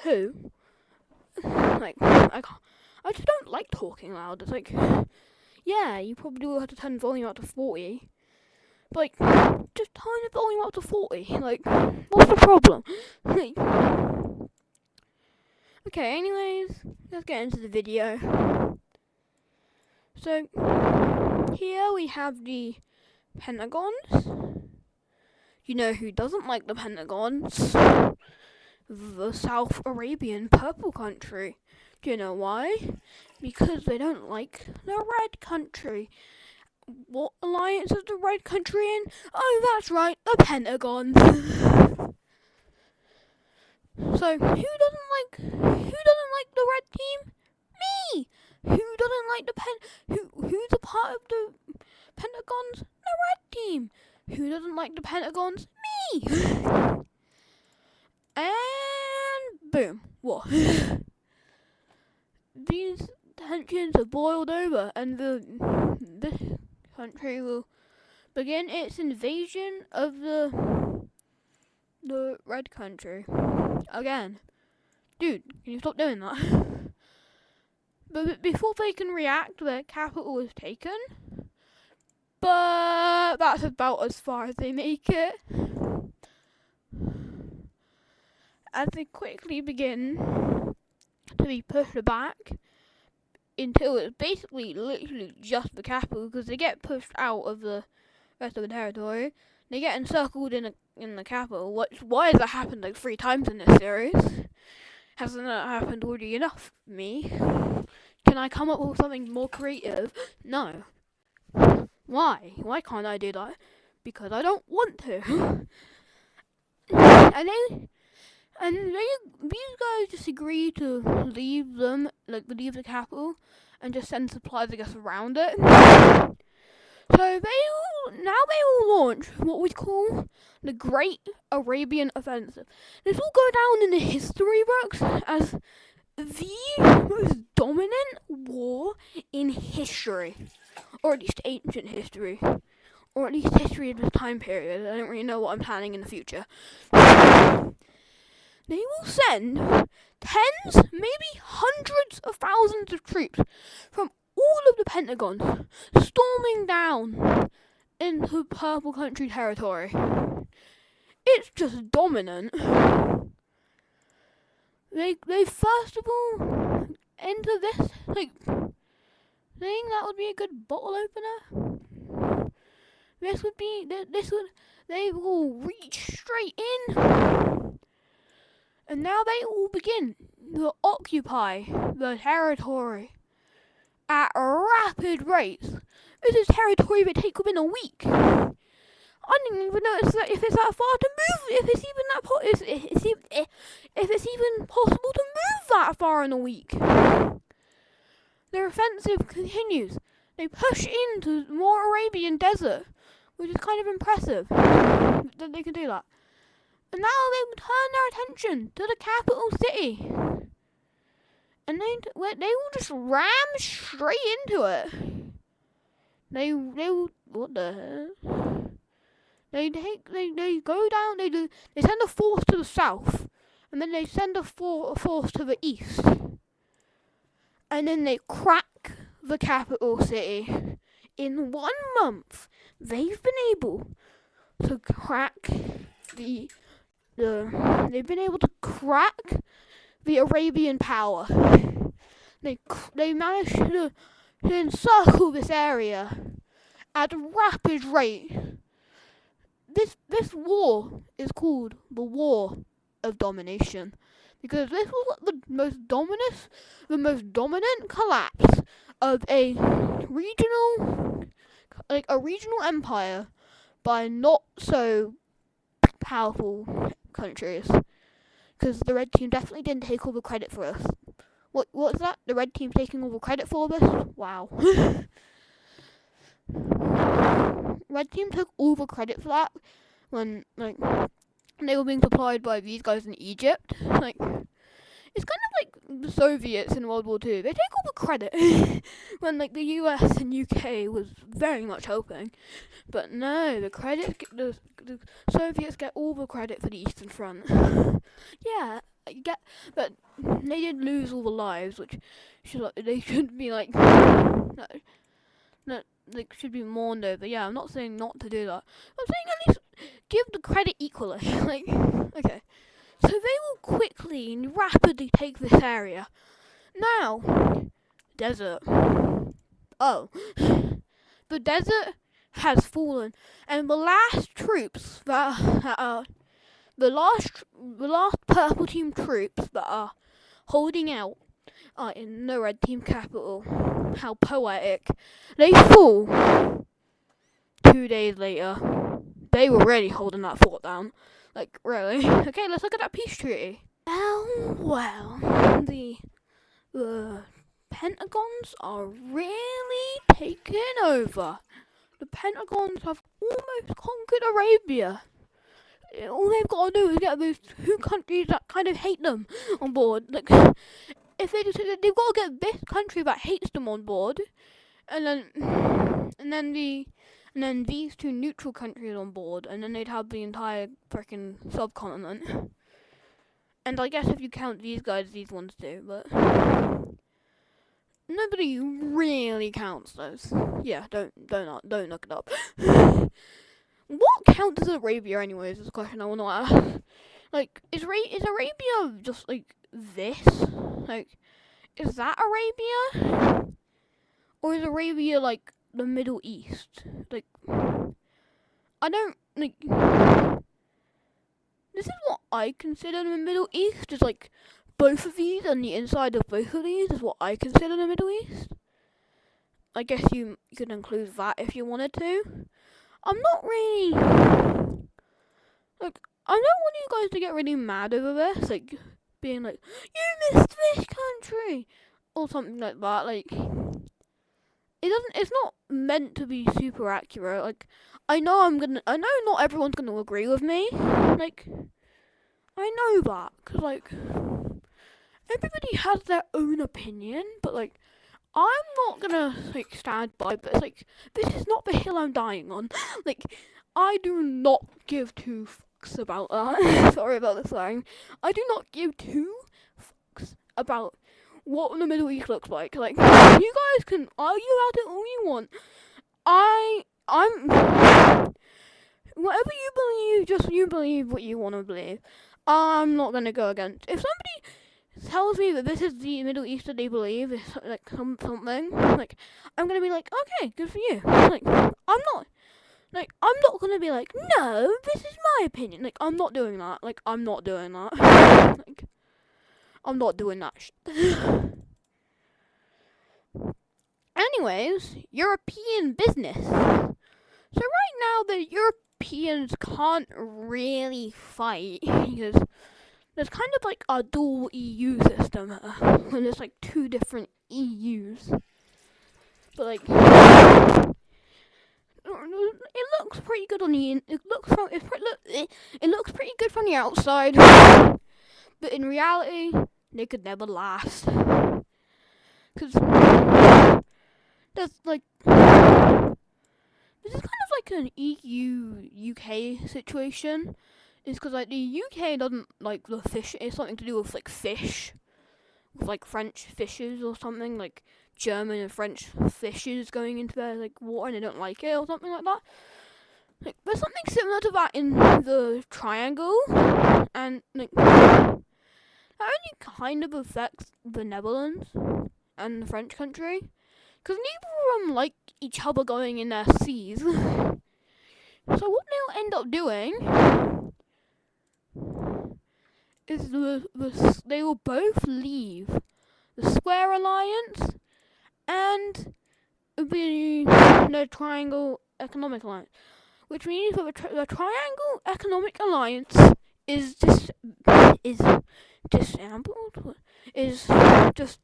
Who? I just don't like talking loud. It's like, yeah, you probably will have to turn the volume up to 40. But, just turn the volume up to 40. What's the problem? Okay, anyways, let's get into the video. So, here we have the Pentagons. You know who doesn't like the Pentagons? The South Arabian Purple Country. Do you know why? Because they don't like the Red Country. What alliance is the Red Country in? Oh, that's right, the Pentagon. So, who doesn't like the Red Team? Me. Who doesn't like who's a part of the Pentagons? The Red Team. Who doesn't like the Pentagons? Me. And boom, what? These tensions have boiled over, and this country will begin its invasion of the Red Country again. Dude, can you stop doing that? But before they can react, their capital is taken. But that's about as far as they make it. As they quickly begin to be pushed back until it's basically literally just the capital, because they get pushed out of the rest of the territory. They get encircled in the capital. Why has that happened like 3 times in this series? Hasn't that happened already enough for me? Can I come up with something more creative? No. Why? Why can't I do that? Because I don't want to. These guys just agree to leave the capital, and just send supplies, I guess, around it. So they will launch what we call the Great Arabian Offensive. This will go down in the history books as the most dominant war in history, or at least ancient history, or at least history of this time period. I don't really know what I'm planning in the future. They will send tens, maybe hundreds of thousands of troops from all of the Pentagons storming down into Purple Country territory. It's just dominant. They first of all enter this thing that would be a good bottle opener. They will reach straight in, and now they will begin to occupy the territory at rapid rates. This is territory they take within a week. I didn't even notice that if it's that far to move, if it's even possible to move that far in a week. Their offensive continues. They push into more Arabian desert, which is kind of impressive that they can do that. And now they turn their attention to the capital city, and they will just ram straight into it. They what the heck? They go down. They send a force to the south, and then they send a force to the east, and then they crack the capital city. In 1 month, they've been able to crack they've been able to crack the Arabian power. They managed to encircle this area at a rapid rate. This war is called the War of Domination, because this was the most dominant collapse of a regional empire by not so powerful countries. Because the Red Team definitely didn't take all the credit for this. What's that? The Red Team taking all the credit for this? Wow. Red Team took all the credit for that when they were being supplied by these guys in Egypt. It's kind of like the the Soviets in World War II. They take all the credit when like the US and UK was very much helping. But no, the Soviets get all the credit for the Eastern Front. Yeah, but they did lose all the lives, which they should be like, no, like should be mourned over. Yeah, I'm not saying not to do that. I'm saying at least give the credit equally. Like, okay, so they will quickly and rapidly take this area. Now, desert. Oh, the desert has fallen, and the last troops the last purple team troops that are holding out are in the red team capital. How poetic! They fall 2 days later. They were really holding that fort down. Like, really? Okay, let's look at that peace treaty. Well, the Pentagons are really taking over. The Pentagons have almost conquered Arabia. All they've got to do is get those 2 countries that kind of hate them on board. Like, if they've got to get this country that hates them on board, and then these 2 neutral countries on board, and then they'd have the entire freaking subcontinent. And I guess if you count these guys, these ones do, but nobody really counts those. Yeah, don't look it up. What counts as Arabia, anyways? Is the question I want to ask. Like, is Arabia just like this? Like, is that Arabia, or is Arabia like the Middle East? Like, I don't like. This is what I consider the Middle East. Is like both of these, and the inside of both of these is what I consider the Middle East. I guess you could include that if you wanted to. I'm not really like, I don't want you guys to get really mad over this, like being like, you missed this country or something like that. Like, it's not meant to be super accurate. Like, I know not everyone's gonna agree with me. Like, I know that, cause like everybody has their own opinion, but like, I'm not gonna like stand by, but it's like, this is not the hill I'm dying on. Like, I do not give 2 fucks about that. Sorry about the slang. I do not give 2 fucks about what the Middle East looks like. Like, you guys can argue about it all you want. I'm whatever you believe, just you believe what you want to believe. I'm not gonna go against. If somebody tells me that this is the Middle East that they believe, is like something, like, I'm gonna be like, okay, good for you. Like, I'm not gonna be like, no, this is my opinion. Like, I'm not doing that. Like, I'm not doing that. Like, I'm not doing that shit. Anyways, European business. So right now, the Europeans can't really fight because there's kind of like a dual EU system, and there's like 2 different EUs. But like, it looks pretty good on the it looks pretty good from the outside, but in reality, they could never last. Cause there's like, this is kind of like an EU UK situation. It's because like the UK doesn't like the fish. It's something to do with like fish, with like French fishes or something, like German and French fishes going into their like water and they don't like it or something like that. Like, there's something similar to that in the triangle, and like that only kind of affects the Netherlands and the French country, because neither of them like each other going in their seas. So what they'll end up doing is they will both leave the Square Alliance and the Triangle Economic Alliance, which means that the Triangle Economic Alliance is just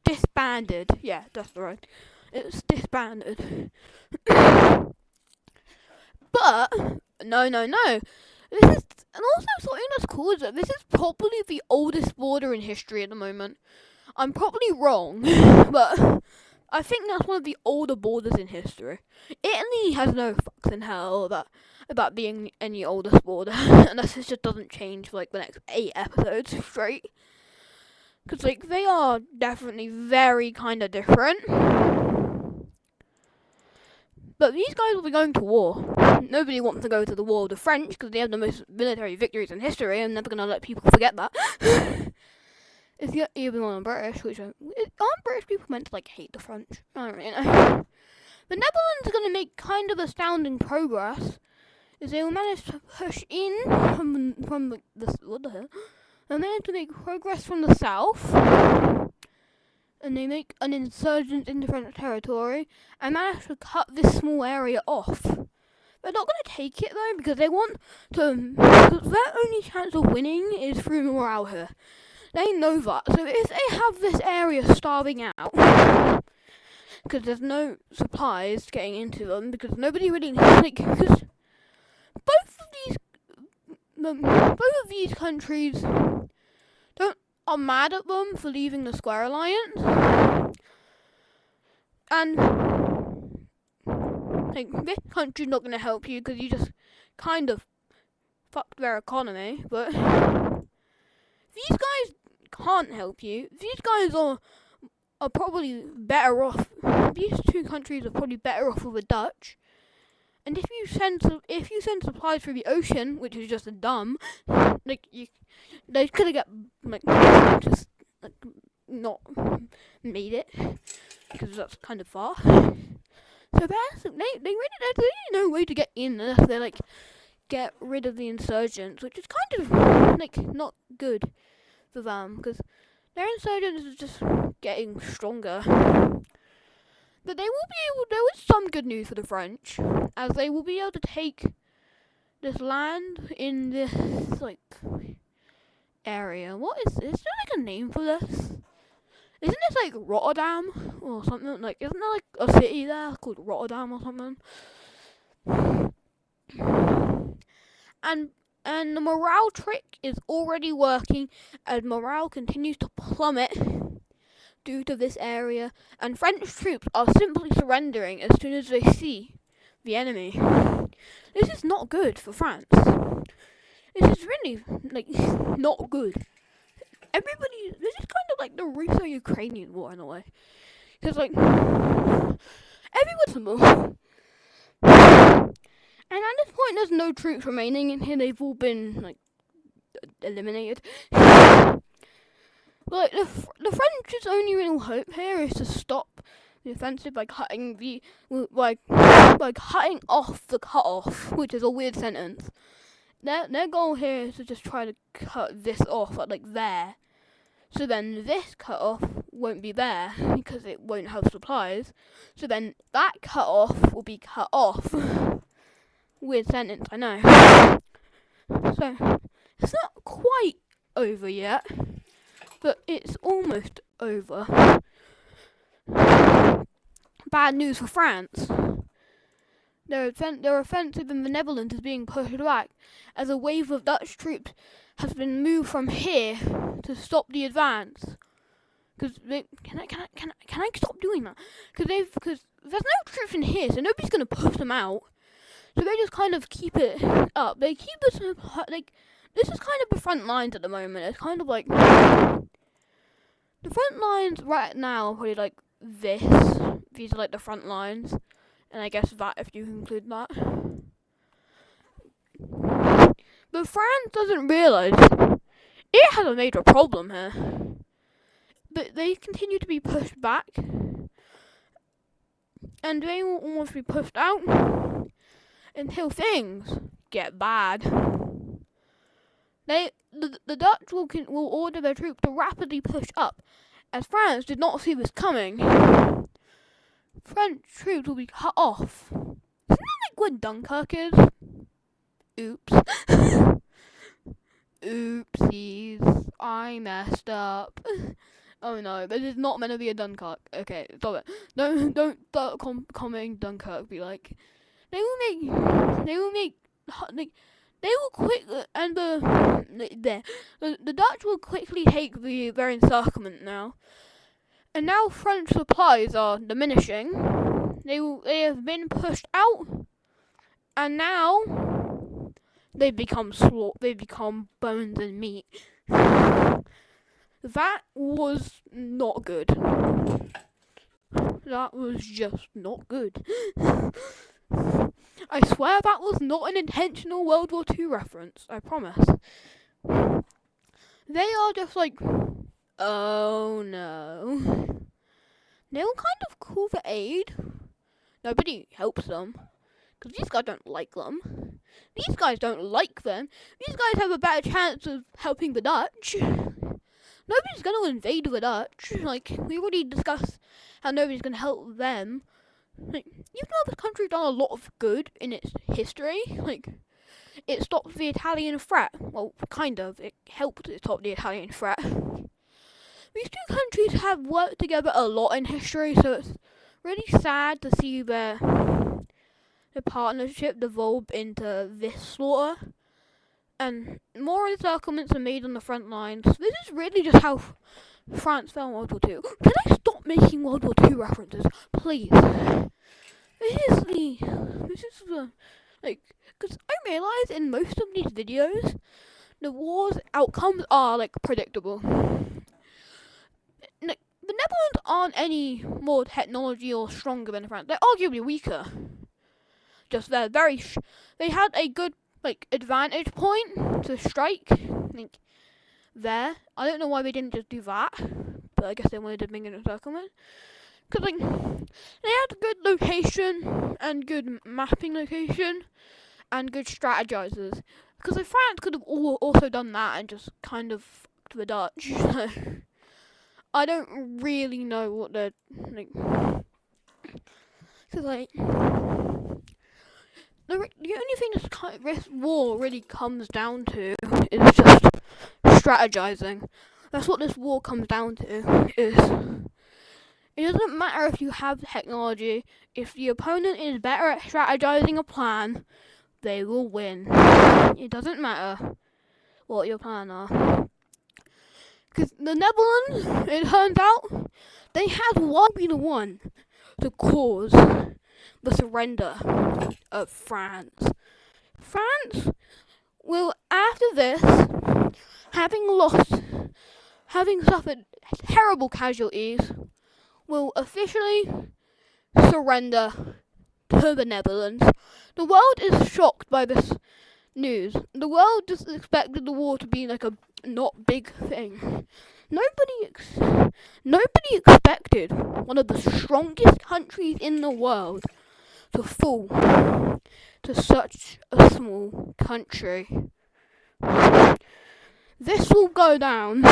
disbanded. Yeah, that's right. It's disbanded. But no. This is, and also something that's cool is that this is probably the oldest border in history at the moment. I'm probably wrong, but I think that's one of the older borders in history. Italy has no fucks in hell about being any oldest border, unless it just doesn't change for like the next 8 episodes straight. Because like they are definitely very kind of different. But these guys will be going to war. Nobody wants to go to the war with the French because they have the most military victories in history. I'm never going to let people forget that. It's even on British, which aren't British people meant to like hate the French? I don't really know. The Netherlands are going to make kind of astounding progress, as they will manage to push in from the what the hell? They manage to make progress from the south, and they make an insurgent into French territory, and manage to cut this small area off. They're not going to take it though, because they want to. Their only chance of winning is through morale here. They know that, so if they have this area starving out, because there's no supplies getting into them, because nobody really because both of these countries are mad at them for leaving the Square Alliance, and like this country's not going to help you because you just kind of fucked their economy, but these guys can't help you. These guys are probably better off. These two countries are probably better off with the Dutch. And if you send supplies through the ocean, which is just dumb, like they could have got just not made it because that's kind of far. So basically, there's no way to get in unless they get rid of the insurgents, which is kind of not good for them because their insurgents is just getting stronger. But there is some good news for the French, as they will be able to take this land in this area. What is there a name for this? Isn't this Rotterdam or something? Isn't there a city there called Rotterdam or something? And the morale trick is already working, as morale continues to plummet due to this area, and French troops are simply surrendering as soon as they see the enemy. This is not good for France. This is really not good. This is kind of like the Russo-Ukrainian war in a way, because everyone's and at this point there's no troops remaining in here. They've all been eliminated. But the French's only real hope here is to stop the offensive by cutting cutting off the cut-off, which is a weird sentence. Their goal here is to just try to cut this off at there. So then this cut-off won't be there because it won't have supplies. So then that cut-off will be cut off. Weird sentence, I know. So it's not quite over yet, but it's almost over. Bad news for France. Their offensive in the Netherlands is being pushed back, as a wave of Dutch troops has been moved from here to stop the advance. Because can I stop doing that? Because there's no troops in here, so nobody's gonna push them out. So they just kind of keep it up. They keep this this is kind of the front lines at the moment. It's kind of the front lines right now are probably this. These are the front lines, and I guess that if you include that. But France doesn't realise it has a major problem here. But they continue to be pushed back, and they will almost be pushed out until things get bad. The Dutch will order their troops to rapidly push up, as France did not see this coming. French troops will be cut off. Isn't that what Dunkirk is? Oops. Oopsies. I messed up. Oh no, this is not meant to be a Dunkirk. Okay, stop it. Don't start commenting Dunkirk. Be like, they will quickly, and the Dutch will quickly take their encirclement now, And now French supplies are diminishing. They have been pushed out, and now they become bones and meat. That was not good. That was just not good. I swear that was not an intentional World War II reference, I promise. They are just like, oh no. They were kind of call for aid. Nobody helps them, because these guys don't like them. These guys don't like them. These guys have a better chance of helping the Dutch. Nobody's going to invade the Dutch. Like, we already discussed how nobody's going to help them. Like, even though this country's done a lot of good in its history, like, it stopped the Italian threat. Well, kind of. It helped it stop the Italian threat. These two countries have worked together a lot in history, so it's really sad to see their partnership devolve into this slaughter. And more encirclements are made on the front lines. This is really just how France fell in World War II. Can I stop making World War II references, please? This is the, like, because I realise in most of these videos, the war's outcomes are, like, predictable. Like, the Netherlands aren't any more technology or stronger than France. They're arguably weaker. Just they had a good, like, advantage point to strike, like, there. I don't know why they didn't just do that, but I guess they wanted to bring in a encirclement. Because, like, they had good location, and good mapping location, and good strategizers. Because, like, France could have also done that and just kind of fucked the Dutch. So, I don't really know what they're, like, because, like, the only thing this war really comes down to is just strategizing. That's what this war comes down to, is it doesn't matter if you have technology. If the opponent is better at strategizing a plan, they will win. It doesn't matter what your plan are. Because the Netherlands, it turns out, they had be the one to cause the surrender of France. France will, after this, having suffered terrible casualties, will officially surrender to the Netherlands. The world is shocked by this news. The world just expected the war to be like a not big thing. Nobody expected one of the strongest countries in the world to fall to such a small country. This will go down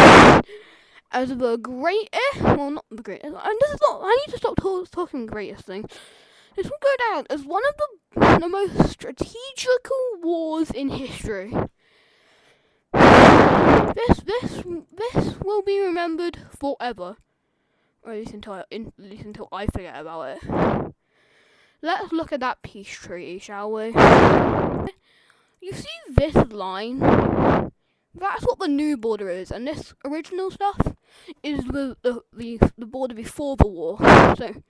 as the greatest, well, not the greatest, and this is not, I need to stop talking greatest thing. This will go down as one of the most strategical wars in history. This will be remembered forever. Or at least until I forget about it. Let's look at that peace treaty, shall we? You see this line? That's what the new border is, and this original stuff is the border before the war. So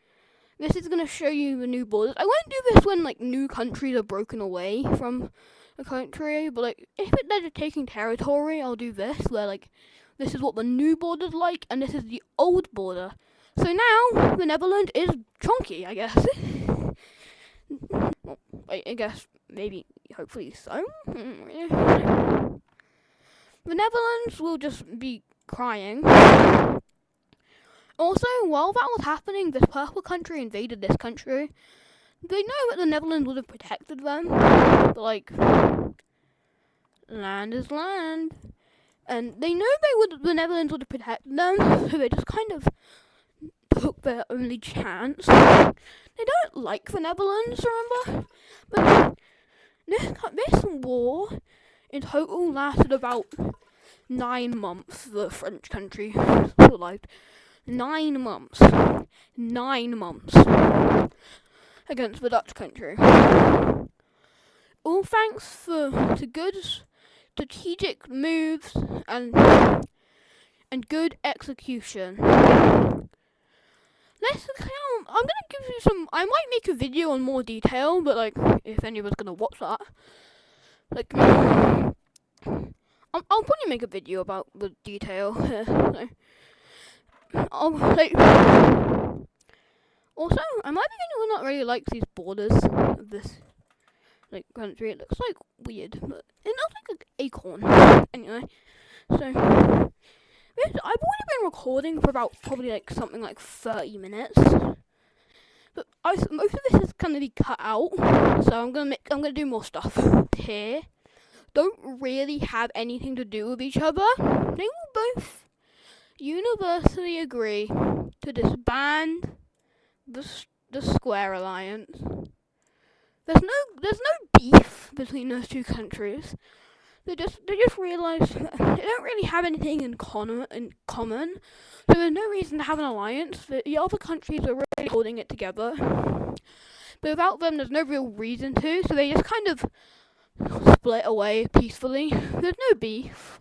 this is gonna show you the new borders. I won't do this when like new countries are broken away from a country, but like if they're just taking territory, I'll do this where like this is what the new border's like, and this is the old border. So now the Netherlands is chunky, I guess. Well, I guess maybe, hopefully so. The Netherlands will just be crying. Also, while that was happening, this purple country invaded this country. They know that the Netherlands would have protected them, but like, land is land. And they know the Netherlands would have protected them, so they just kind of took their only chance. They don't like the Netherlands, remember? But this war in total lasted about 9 months. The French country survived 9 months. 9 months against the Dutch country. All thanks to good strategic moves and good execution. I'm gonna give you some. I might make a video on more detail, but like, if anyone's gonna watch that, like, I'll probably make a video about the detail. So, like, also, I might be the only one that really likes these borders of this like country. It looks like weird, but it looks like an acorn. Anyway, so I've already been recording for about probably like something like 30 minutes. But most of this is gonna be cut out, so I'm gonna do more stuff here. Don't really have anything to do with each other. They will both universally agree to disband the Square Alliance. There's no beef between those two countries. They just realise they don't really have anything in common. So there's no reason to have an alliance. The other countries are really holding it together. But without them, there's no real reason to. So they just kind of split away peacefully. There's no beef.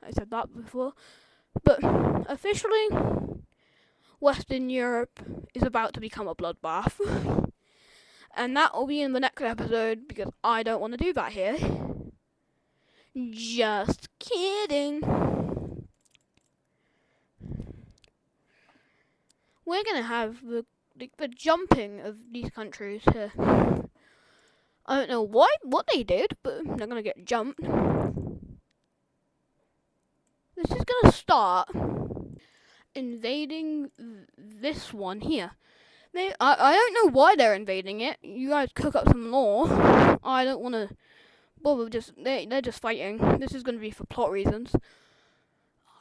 I said that before. But officially, Western Europe is about to become a bloodbath. And that will be in the next episode because I don't want to do that here. Just kidding. We're gonna have the jumping of these countries here. I don't know what they did, but they're gonna get jumped. This is gonna start invading this one here. I don't know why they're invading it. You guys cook up some law. I don't want to bother. They're just fighting. This is gonna be for plot reasons.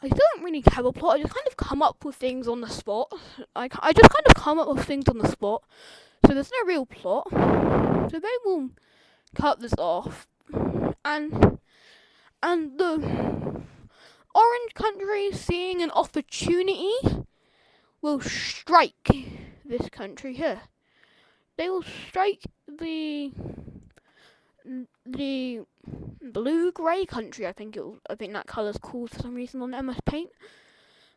I don't really have a plot. I just kind of come up with things on the spot. I just kind of come up with things on the spot. So there's no real plot. So they will cut this off, and the orange country, seeing an opportunity, will strike this country here. They will strike the blue-grey country. I think that colour's called for some reason on MS Paint.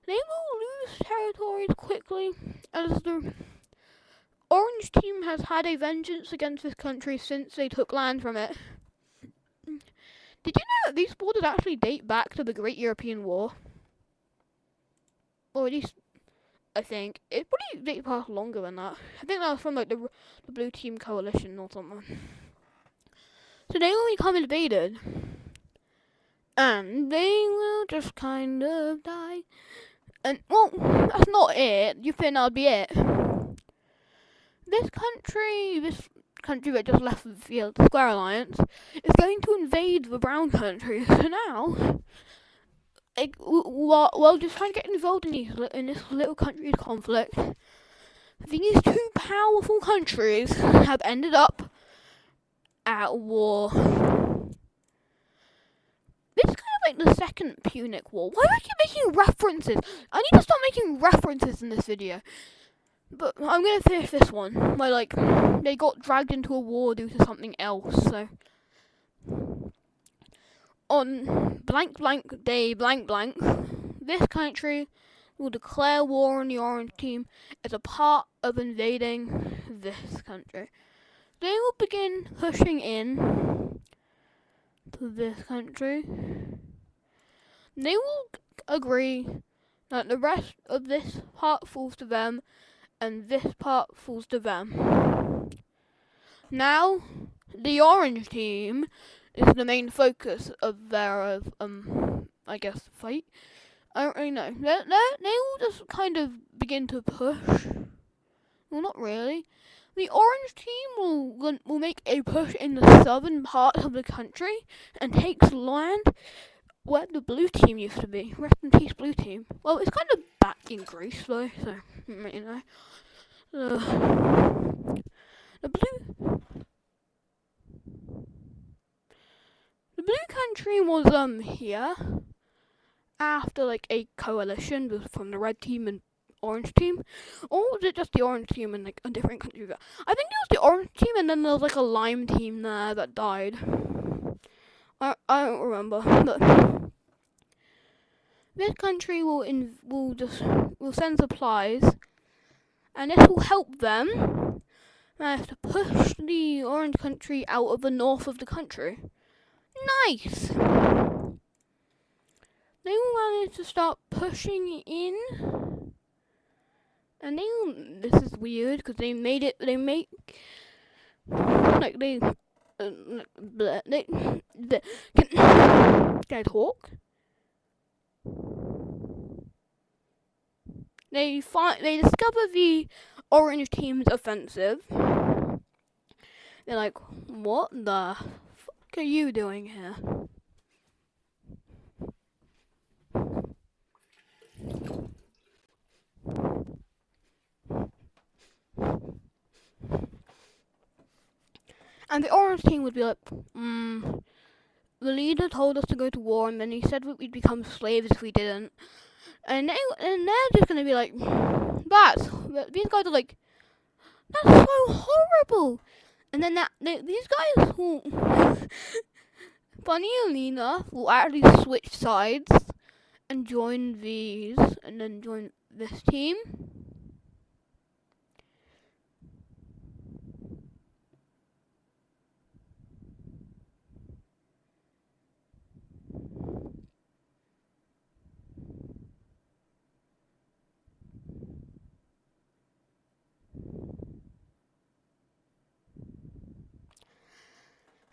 They will lose territories quickly, as the orange team has had a vengeance against this country since they took land from it. Did you know that these borders actually date back to the Great European War? Or at least, I think. It probably dates back longer than that. I think that was from like the Blue Team Coalition or something. So they will become invaded. And they will just kind of die. And, well, that's not it. You think that'll be it? This country that just left the Square Alliance is going to invade the brown country. So now, while just trying to get involved in this little country's conflict, these two powerful countries have ended up at war. This is kind of like the Second Punic War. Why do I keep making references? I need to stop making references in this video. But I'm going to finish this one, where, like, they got dragged into a war due to something else, so. On blank blank day blank blank, this country will declare war on the orange team as a part of invading this country. They will begin pushing in to this country. They will agree that the rest of this part falls to them, and this part falls to them. Now, the orange team is the main focus of their, I guess, fight. I don't really know. They will just kind of begin to push. Well, not really. The orange team will make a push in the southern part of the country and takes land where the blue team used to be. Rest in peace, blue team. Well, it's kind of back in Greece though, so you know. The blue country was here after like a coalition from the red team and orange team, or was it just the orange team and like a different country? I think it was the orange team, and then there was like a lime team there that died. I don't remember, but this country will send supplies, And this will help them manage to push the orange country out of the north of the country. Nice! They will manage to start pushing in. And this is weird because they make, like they, can I talk? They discover the orange team's offensive. They're like, what the fuck are you doing here? And the orange team would be like, the leader told us to go to war, and then he said we'd become slaves if we didn't. And they're just gonna be like, these guys are like, that's so horrible. And then these guys will, funny enough, will actually switch sides and join these, and then join this team.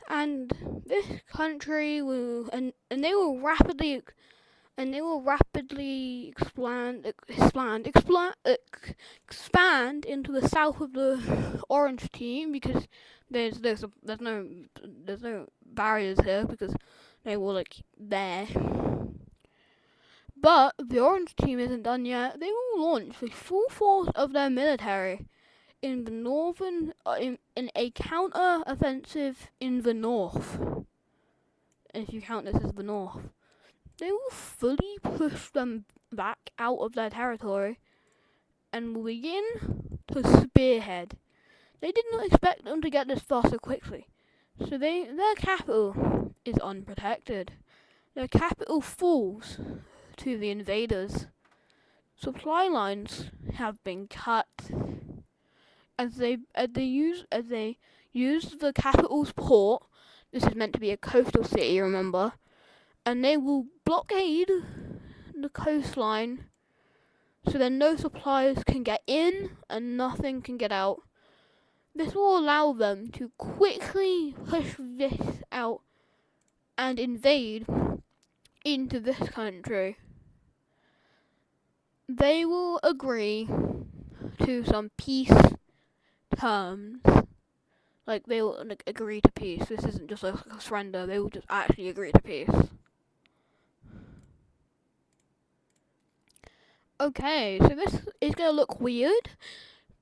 And this country will, and they will rapidly expand into the south of the orange team, because there's no barriers here, because they were like there. But the orange team isn't done yet. They will launch the full force of their military in the northern, in a counter-offensive in the north. If you count this as the north, they will fully push them back out of their territory and will begin to spearhead. They did not expect them to get this far so quickly, so their capital is unprotected. Their capital falls to the invaders. Supply lines have been cut as they use the capital's port. This is meant to be a coastal city, remember, and they will blockade the coastline so that no supplies can get in and nothing can get out. This will allow them to quickly push this out and invade into this country. They will agree to some peace terms. Like, they will agree to peace. This isn't just like a surrender. They will just actually agree to peace. Okay, so this is going to look weird,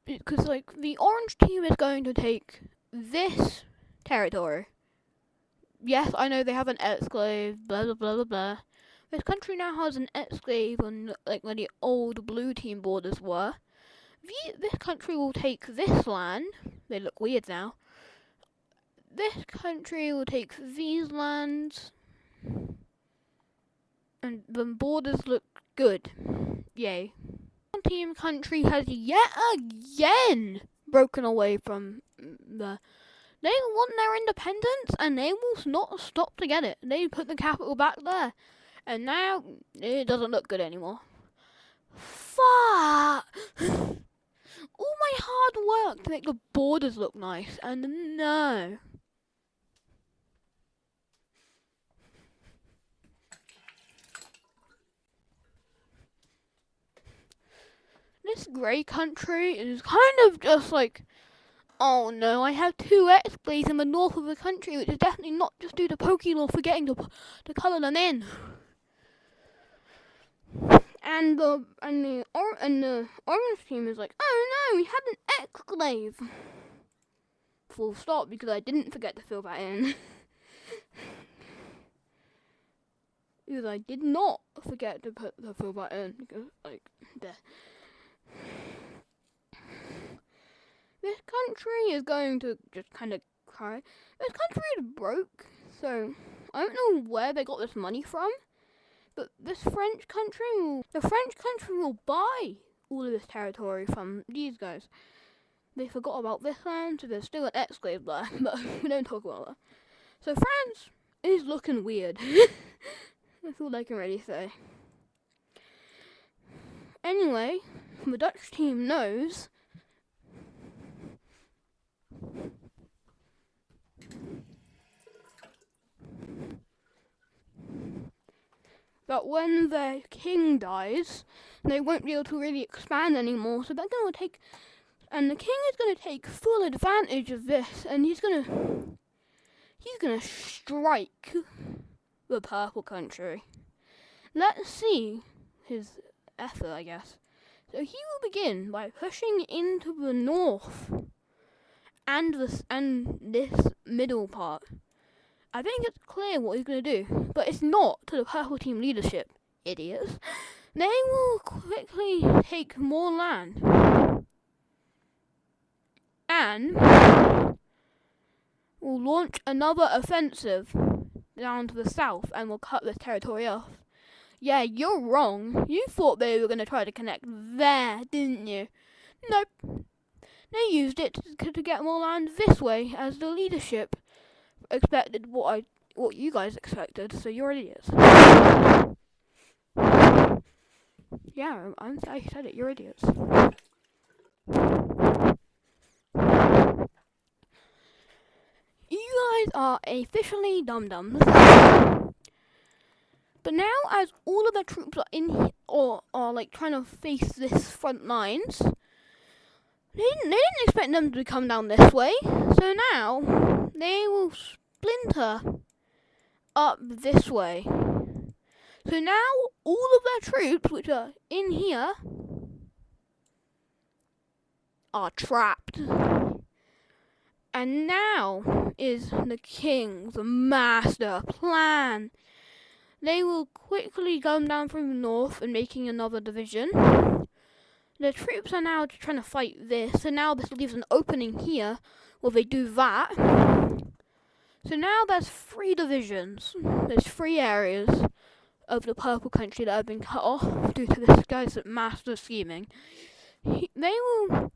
because like the orange team is going to take this territory. Yes, I know they have an exclave, blah blah blah blah blah. This country now has an exclave on like where the old blue team borders were. This country will take this land. They look weird now. This country will take these lands, and the borders look good. Yay. Team country has yet again broken away from the. They want their independence, and they will not stop to get it. They put the capital back there, and now it doesn't look good anymore. Fuck! All my hard work to make the borders look nice, and no. This grey country is kind of just like, oh no, I have 2 exclaves in the north of the country, which is definitely not just due to Pokemon forgetting to colour them in. And the orange team is like, oh no, we had an exclave. Full stop, because I didn't forget to fill that in. Because I did not forget to fill that in, because like there. This country is going to just kind of cry. This country is broke, so I don't know where they got this money from, but the French country will buy all of this territory from these guys. They forgot about this land, so there's still an exclave there, but we don't talk about that. So France is looking weird. That's all I can really say. Anyway, the Dutch team knows that when their king dies, they won't be able to really expand anymore, so they're going to take... And the king is going to take full advantage of this, and he's going to strike the purple country. Let's see his effort, I guess. So he will begin by pushing into the north and this middle part. I think it's clear what he's going to do, but it's not to the purple team leadership, idiots. They will quickly take more land and will launch another offensive down to the south and will cut this territory off. Yeah, you're wrong. You thought they were going to try to connect there, didn't you? Nope. They used it to get more land this way, as the leadership expected what you guys expected, so you're idiots. Yeah, I said it, you're idiots. You guys are officially dum-dums. But now, as all of the troops are are like trying to face this front lines, they didn't expect them to come down this way. So now they will splinter up this way. So now all of their troops, which are in here, are trapped. And now is the king's master plan. They will quickly come down from the north and making another division. The troops are now trying to fight this, so now this leaves an opening here where they do that. So now there's 3 divisions. There's 3 areas of the purple country that have been cut off due to this guy's master scheming. They will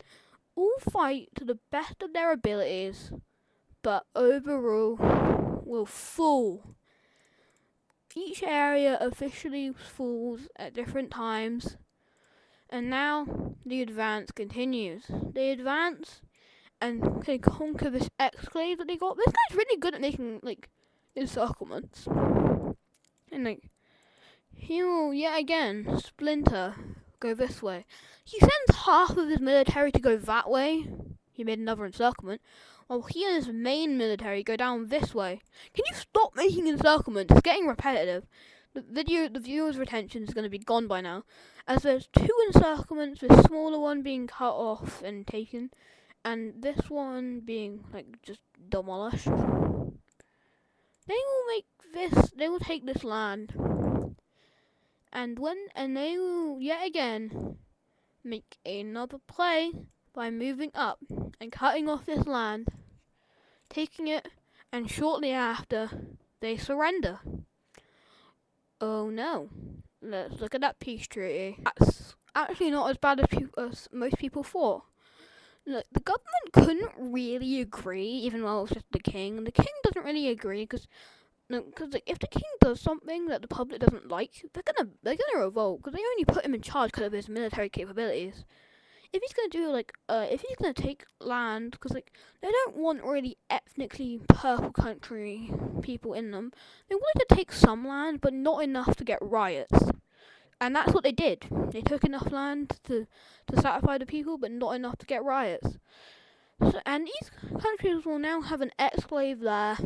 all fight to the best of their abilities, but overall will fall. Each area officially falls at different times, and now the advance continues. They advance and can conquer this exclave that they got. This guy's really good at making encirclements, and he will yet again splinter, go this way. He sends half of his military to go that way. He made another encirclement. While he and his main military go down this way. Can you stop making encirclements? It's getting repetitive. The viewer's retention is going to be gone by now, as there's 2 encirclements, the smaller one being cut off and taken, and this one being just demolished. They will take this land, and they will yet again make another play by moving up and cutting off this land, taking it, and shortly after they surrender. Oh no, let's look at that peace treaty. That's actually not as bad as most people thought. Look, the government couldn't really agree, even though it was just the king. The king doesn't really agree because if the king does something that the public doesn't like, they're gonna revolt because they only put him in charge because of his military capabilities. If he's gonna do if he's gonna take land, because they don't want really ethnically purple country people in them. They wanted to take some land, but not enough to get riots, and that's what they did. They took enough land to satisfy the people, but not enough to get riots. So, and these countries will now have an exclave there,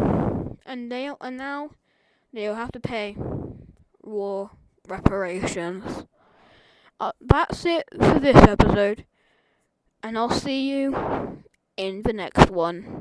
and now they'll have to pay war reparations. That's it for this episode, and I'll see you in the next one.